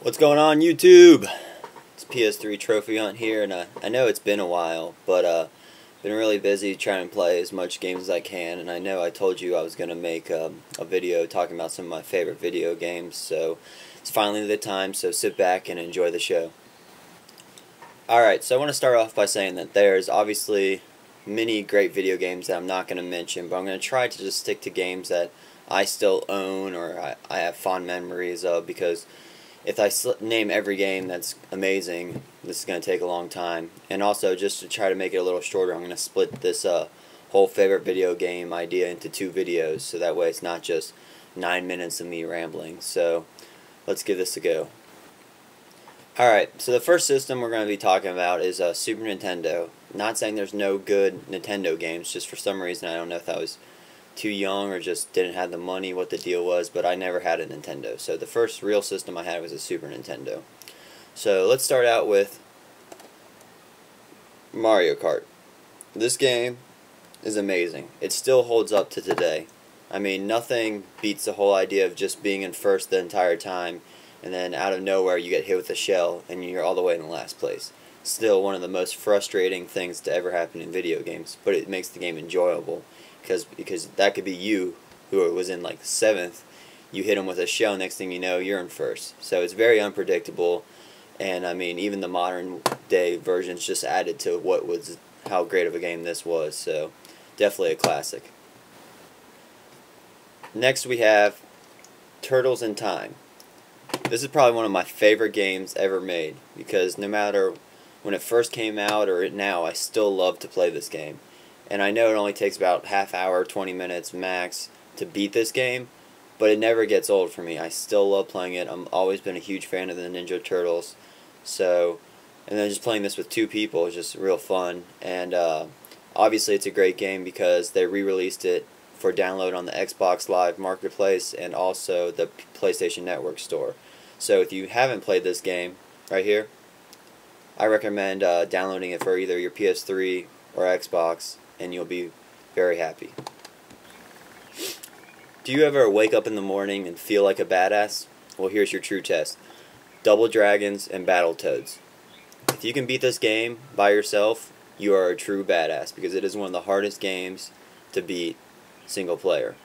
What's going on, YouTube? It's PS3 Trophy Hunt here, and I know it's been a while, but been really busy trying to play as much games as I can, and I know I told you I was going to make a video talking about some of my favorite video games, so it's finally the time, so sit back and enjoy the show. Alright, so I want to start off by saying that there's obviously many great video games that I'm not going to mention, but I'm going to try to just stick to games that I still own or I have fond memories of, because if I name every game that's amazing, this is going to take a long time. And also, just to try to make it a little shorter, I'm going to split this whole favorite video game idea into 2 videos, so that way it's not just 9 minutes of me rambling. So let's give this a go. Alright, so the first system we're going to be talking about is Super Nintendo. Not saying there's no good Nintendo games, just for some reason I don't know if I was too young or just didn't have the money, what the deal was, but I never had a Nintendo. So the first real system I had was a Super Nintendo. So let's start out with Mario Kart. This game is amazing. It still holds up to today. I mean, nothing beats the whole idea of just being in first the entire time, and then out of nowhere you get hit with a shell and you're all the way in the last place. Still one of the most frustrating things to ever happen in video games, but it makes the game enjoyable. Because that could be you, who was in like 7th, you hit him with a shell, next thing you know you're in first. So it's very unpredictable, and I mean even the modern day versions just added to how great of a game this was. So definitely a classic. Next we have Turtles in Time. This is probably one of my favorite games ever made, because no matter when it first came out or now, I still love to play this game. And I know it only takes about half hour, 20 minutes max to beat this game, but it never gets old for me. I still love playing it. I've always been a huge fan of the Ninja Turtles. So, and then just playing this with 2 people is just real fun. And obviously it's a great game because they re-released it for download on the Xbox Live Marketplace and also the PlayStation Network store. So if you haven't played this game right here, I recommend downloading it for either your PS3 or Xbox, and you'll be very happy. Do you ever wake up in the morning and feel like a badass? Well, here's your true test. Double Dragons and Battletoads. If you can beat this game by yourself, you are a true badass, because it is one of the hardest games to beat single player.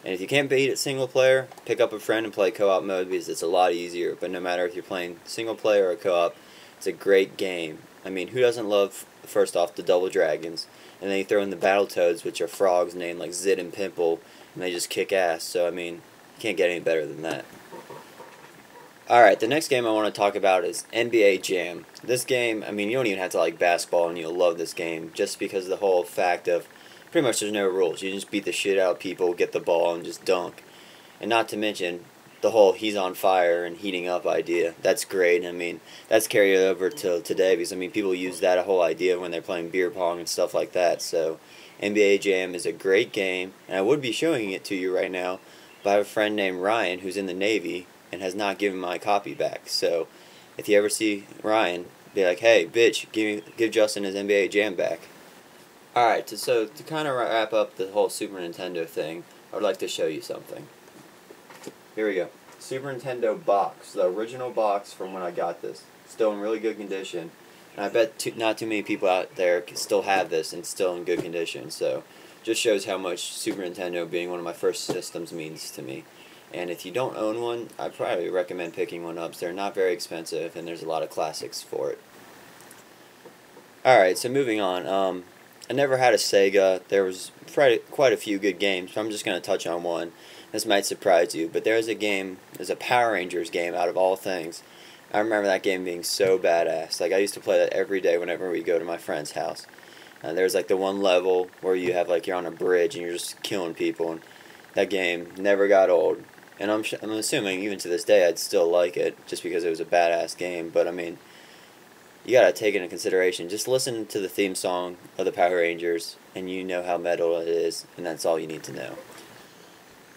And if you can't beat it single player, pick up a friend and play co-op mode, because it's a lot easier. But no matter if you're playing single player or co-op, it's a great game. I mean, who doesn't love, first off, the Double Dragons? And then you throw in the Battletoads, which are frogs named like Zid and Pimple, and they just kick ass. So, I mean, you can't get any better than that. Alright, the next game I want to talk about is NBA Jam. This game, I mean, you don't even have to like basketball and you'll love this game, just because of the whole fact of pretty much there's no rules. You just beat the shit out of people, get the ball, and just dunk. And not to mention the whole he's on fire and heating up idea. That's great. I mean, that's carried over to today, because I mean people use that whole idea when they're playing beer pong and stuff like that. So NBA Jam is a great game, and I would be showing it to you right now, but I have a friend named Ryan who's in the Navy and has not given my copy back. So if you ever see Ryan, be like, hey bitch, give Justin his NBA Jam back. Alright, so to kind of wrap up the whole Super Nintendo thing, I would like to show you something. Here we go. Super Nintendo box. The original box from when I got this. Still in really good condition. And I bet not too many people out there can still have this and still in good condition. So, just shows how much Super Nintendo, being one of my first systems, means to me. And if you don't own one, I probably recommend picking one up. So they're not very expensive, and there's a lot of classics for it. Alright, so moving on. I never had a Sega. There was quite a few good games, but I'm just going to touch on one. This might surprise you, but there's a Power Rangers game out of all things. I remember that game being so badass. Like, I used to play that every day whenever we go to my friend's house. There's like the one level where you have like you're on a bridge and you're just killing people, and that game never got old. And I'm assuming even to this day I'd still like it, just because it was a badass game. But I mean, you gotta take into consideration, just listen to the theme song of the Power Rangers and you know how metal it is, and that's all you need to know.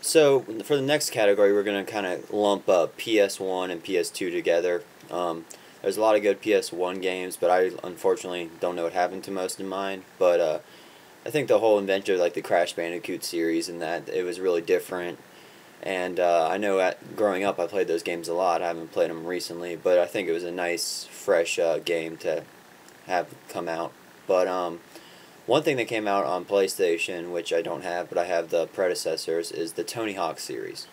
So for the next category, we're going to kind of lump up PS1 and PS2 together. There's a lot of good PS1 games, but I unfortunately don't know what happened to most of mine. But I think the whole invention of like the Crash Bandicoot series and that, it was really different. And I know growing up I played those games a lot. I haven't played them recently, but I think it was a nice, fresh game to have come out. But one thing that came out on PlayStation, which I don't have, but I have the predecessors, is the Tony Hawk series.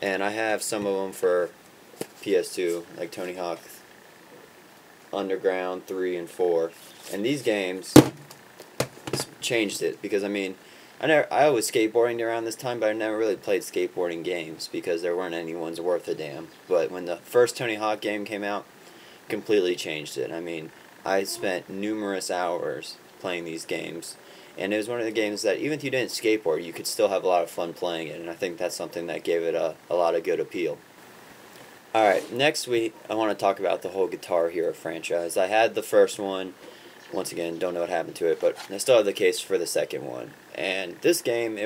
And I have some of them for PS2, like Tony Hawk Underground 3 and 4. And these games changed it, because I mean, I was skateboarding around this time, but I never really played skateboarding games because there weren't any ones worth a damn. But when the first Tony Hawk game came out, completely changed it. I mean, I spent numerous hours playing these games, and it was one of the games that even if you didn't skateboard, you could still have a lot of fun playing it, and I think that's something that gave it a lot of good appeal. Alright, next week I want to talk about the whole Guitar Hero franchise. I had the first one. Once again, don't know what happened to it, but I still have the case for the second one. And this game,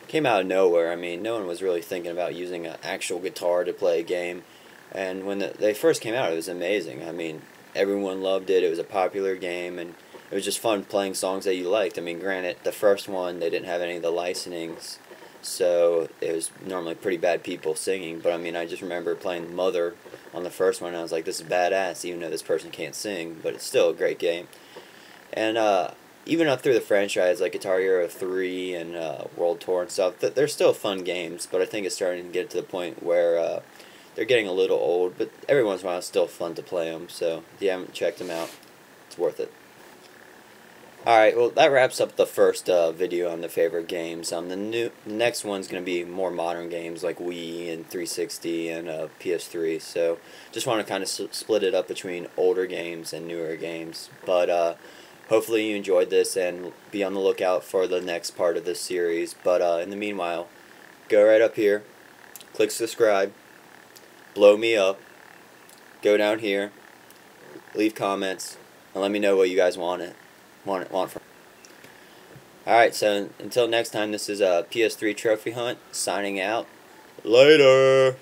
came out of nowhere. I mean, no one was really thinking about using an actual guitar to play a game. And when they first came out, it was amazing. I mean, everyone loved it. It was a popular game, and it was just fun playing songs that you liked. I mean, granted, the first one, they didn't have any of the licensings, so it was normally pretty bad people singing. But I mean, I just remember playing Mother on the first one, and I was like, this is badass, even though this person can't sing, but it's still a great game. And even up through the franchise, like Guitar Hero 3 and World Tour and stuff, they're still fun games, but I think it's starting to get to the point where they're getting a little old, but every once in a while it's still fun to play them, so if you haven't checked them out, it's worth it. Alright, well, that wraps up the first video on the favorite games. The next one's going to be more modern games like Wii and 360 and PS3, so just want to kind of split it up between older games and newer games. But hopefully you enjoyed this, and be on the lookout for the next part of this series. But in the meanwhile, go right up here, click subscribe, blow me up, go down here, leave comments, and let me know what you guys want from. Alright, so until next time, this is a PS3 Trophy Hunt, signing out. Later!